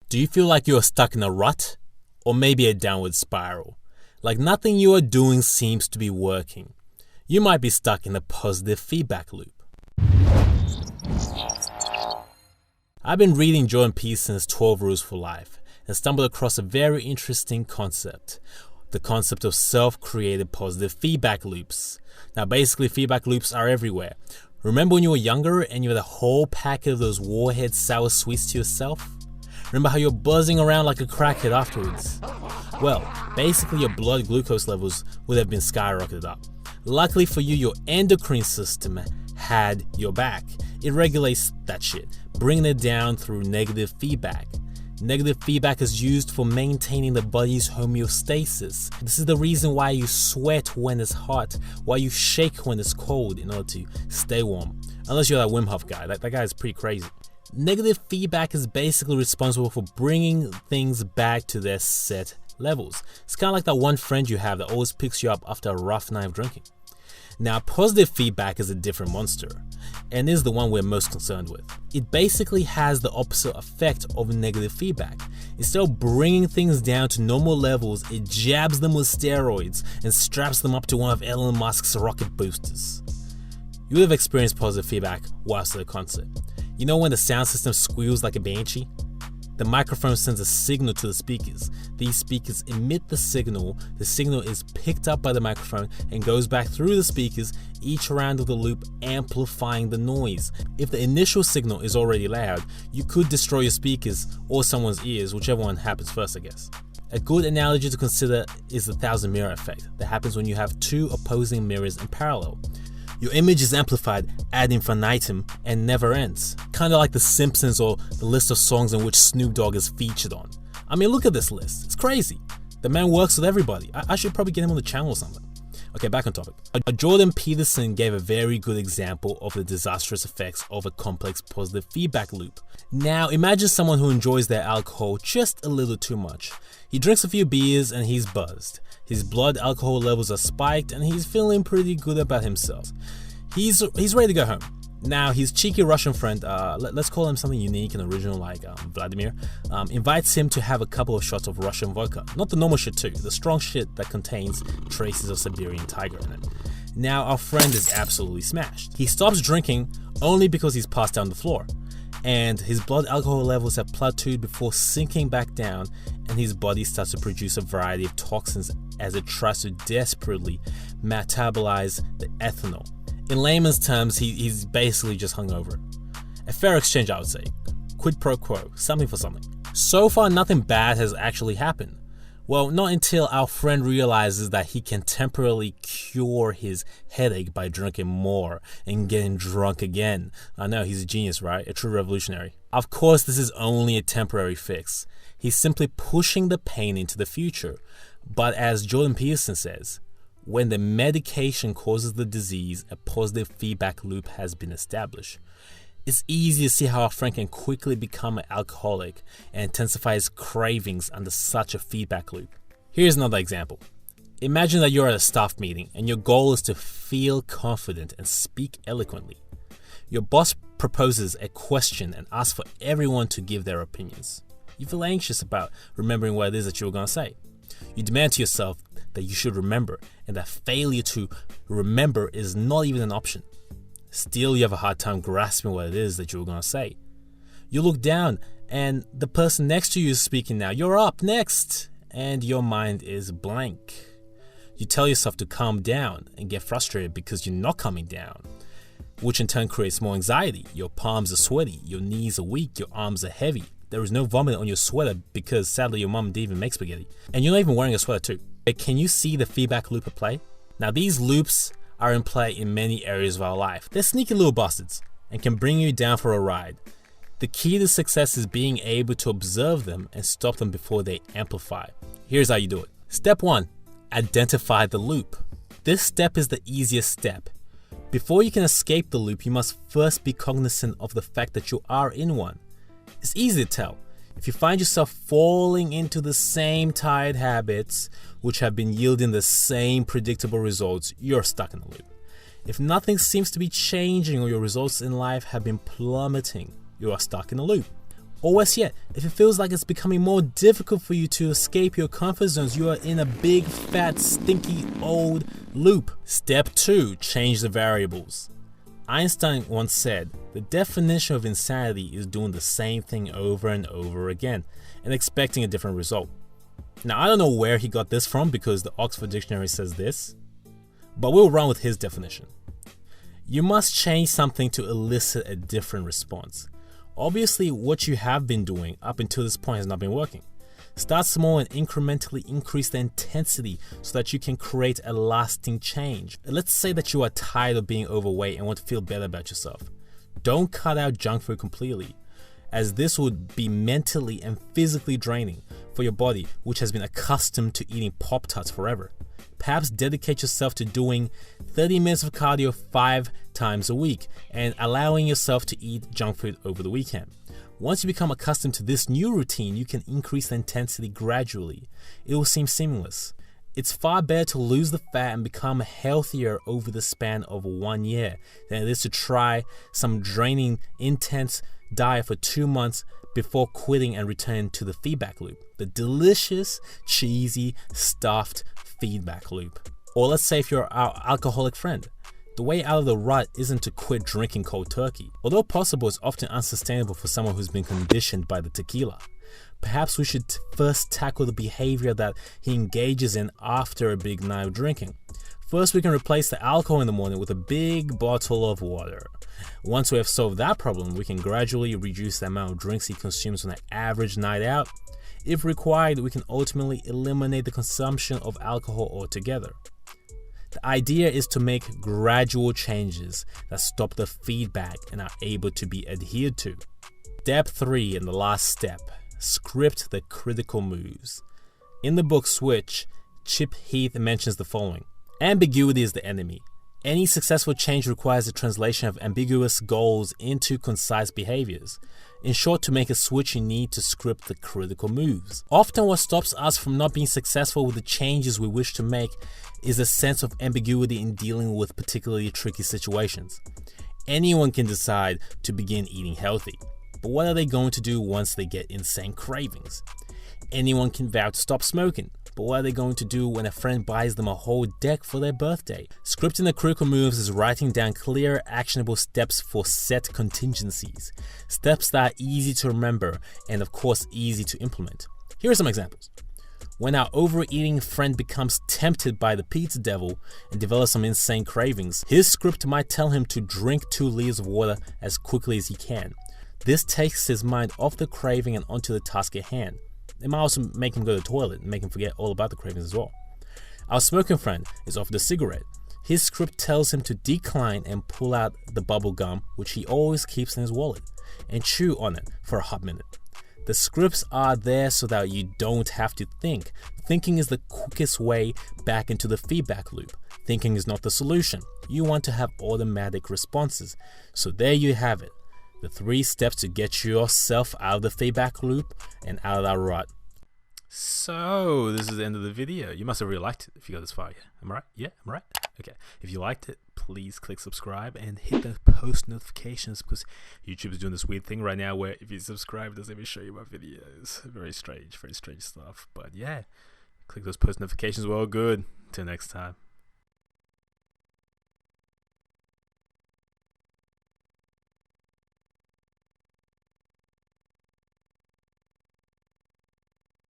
Do you feel like you're stuck in a rut? Or maybe a downward spiral? Like nothing you are doing seems to be working. You might be stuck in a positive feedback loop. I've been reading Jordan Peterson's 12 Rules for Life and stumbled across a very interesting concept. The concept of self-created positive feedback loops. Now basically feedback loops are everywhere. Remember when you were younger and you had a whole packet of those Warhead sour sweets to yourself? Remember how you're buzzing around like a crackhead afterwards? Well, basically your blood glucose levels would have been skyrocketed up. Luckily for you, your endocrine system had your back. It regulates that shit, bringing it down through negative feedback. Negative feedback is used for maintaining the body's homeostasis. This is the reason why you sweat when it's hot, why you shake when it's cold in order to stay warm. Unless you're that Wim Hof guy, that guy is pretty crazy. Negative feedback is basically responsible for bringing things back to their set levels. It's kind of like that one friend you have that always picks you up after a rough night of drinking. Now, positive feedback is a different monster, and is the one we're most concerned with. It basically has the opposite effect of negative feedback. Instead of bringing things down to normal levels, it jabs them with steroids and straps them up to one of Elon Musk's rocket boosters. You would have experienced positive feedback whilst at a concert. You know when the sound system squeals like a banshee? The microphone sends a signal to the speakers. These speakers emit the signal is picked up by the microphone and goes back through the speakers, each round of the loop amplifying the noise. If the initial signal is already loud, you could destroy your speakers or someone's ears, whichever one happens first, I guess. A good analogy to consider is the 1,000 mirror effect that happens when you have two opposing mirrors in parallel. Your image is amplified ad infinitum and never ends. Kinda like The Simpsons or the list of songs in which Snoop Dogg is featured on. I mean, look at this list. It's crazy. The man works with everybody. I should probably get him on the channel or something. Okay, back on topic. Jordan Peterson gave a very good example of the disastrous effects of a complex positive feedback loop. Now, imagine someone who enjoys their alcohol just a little too much. He drinks a few beers and he's buzzed. His blood alcohol levels are spiked and he's feeling pretty good about himself. He's ready to go home. Now, his cheeky Russian friend, let's call him something unique and original like Vladimir, invites him to have a couple of shots of Russian vodka. Not the normal shit too, the strong shit that contains traces of Siberian tiger in it. Now, our friend is absolutely smashed. He stops drinking only because he's passed down the floor. And his blood alcohol levels have plateaued before sinking back down, and his body starts to produce a variety of toxins as it tries to desperately metabolize the ethanol. In layman's terms, he's basically just hungover. A fair exchange, I would say. Quid pro quo, something for something. So far, nothing bad has actually happened. Well, not until our friend realizes that he can temporarily cure his headache by drinking more and getting drunk again. I know, he's a genius, right? A true revolutionary. Of course, this is only a temporary fix. He's simply pushing the pain into the future. But as Jordan Peterson says, when the medication causes the disease, a positive feedback loop has been established. It's easy to see how our friend can quickly become an alcoholic and intensify his cravings under such a feedback loop. Here's another example. Imagine that you're at a staff meeting and your goal is to feel confident and speak eloquently. Your boss proposes a question and asks for everyone to give their opinions. You feel anxious about remembering what it is that you were going to say. You demand to yourself that you should remember, and that failure to remember is not even an option. Still, you have a hard time grasping what it is that you were going to say. You look down, and the person next to you is speaking now. You're up next, and your mind is blank. You tell yourself to calm down and get frustrated because you're not calming down, which in turn creates more anxiety. Your palms are sweaty, your knees are weak, your arms are heavy. There is no vomit on your sweater because sadly your mom didn't even make spaghetti. And you're not even wearing a sweater too. Can you see the feedback loop at play? Now these loops are in play in many areas of our life. They're sneaky little bastards and can bring you down for a ride. The key to success is being able to observe them and stop them before they amplify. Here's how you do it. Step 1. Identify the loop. This step is the easiest step. Before you can escape the loop, you must first be cognizant of the fact that you are in one. It's easy to tell. If you find yourself falling into the same tired habits, which have been yielding the same predictable results, you're stuck in the loop. If nothing seems to be changing or your results in life have been plummeting, you are stuck in a loop. Or worse yet, if it feels like it's becoming more difficult for you to escape your comfort zones, you are in a big, fat, stinky, old loop. Step 2, change the variables. Einstein once said, the definition of insanity is doing the same thing over and over again and expecting a different result. Now, I don't know where he got this from because the Oxford Dictionary says this, but we'll run with his definition. You must change something to elicit a different response. Obviously, what you have been doing up until this point has not been working. Start small and incrementally increase the intensity so that you can create a lasting change. Let's say that you are tired of being overweight and want to feel better about yourself. Don't cut out junk food completely, as this would be mentally and physically draining for your body, which has been accustomed to eating Pop-Tarts forever. Perhaps dedicate yourself to doing 30 minutes of cardio 5 times a week and allowing yourself to eat junk food over the weekend. Once you become accustomed to this new routine, you can increase the intensity gradually. It will seem seamless. It's far better to lose the fat and become healthier over the span of 1 year than it is to try some draining, intense diet for 2 months before quitting and returning to the feedback loop. The delicious, cheesy, stuffed feedback loop. Or let's say if you're our alcoholic friend. The way out of the rut isn't to quit drinking cold turkey. Although possible, it's often unsustainable for someone who's been conditioned by the tequila. Perhaps we should first tackle the behavior that he engages in after a big night of drinking. First, we can replace the alcohol in the morning with a big bottle of water. Once we have solved that problem, we can gradually reduce the amount of drinks he consumes on an average night out. If required, we can ultimately eliminate the consumption of alcohol altogether. The idea is to make gradual changes that stop the feedback and are able to be adhered to. Step 3 and the last step, script the critical moves. In the book Switch, Chip Heath mentions the following. Ambiguity is the enemy. Any successful change requires the translation of ambiguous goals into concise behaviors. In short, to make a switch, you need to script the critical moves. Often what stops us from not being successful with the changes we wish to make is a sense of ambiguity in dealing with particularly tricky situations. Anyone can decide to begin eating healthy, but what are they going to do once they get insane cravings? Anyone can vow to stop smoking, but what are they going to do when a friend buys them a whole deck for their birthday? Scripting the critical moves is writing down clear, actionable steps for set contingencies. Steps that are easy to remember and of course easy to implement. Here are some examples. When our overeating friend becomes tempted by the pizza devil and develops some insane cravings, his script might tell him to drink 2 liters of water as quickly as he can. This takes his mind off the craving and onto the task at hand. It might also make him go to the toilet and make him forget all about the cravings as well. Our smoking friend is offered a cigarette. His script tells him to decline and pull out the bubble gum, which he always keeps in his wallet, and chew on it for a hot minute. The scripts are there so that you don't have to think. Thinking is the quickest way back into the feedback loop. Thinking is not the solution. You want to have automatic responses. So there you have it. The 3 steps to get yourself out of the feedback loop and out of that rut. So, this is the end of the video. You must have really liked it if you got this far. Yeah, am I right? Yeah, am I right? Okay. If you liked it, please click subscribe and hit the post notifications because YouTube is doing this weird thing right now where if you subscribe, it doesn't even show you my videos. Very strange stuff. But yeah, click those post notifications. Well, good. Till next time.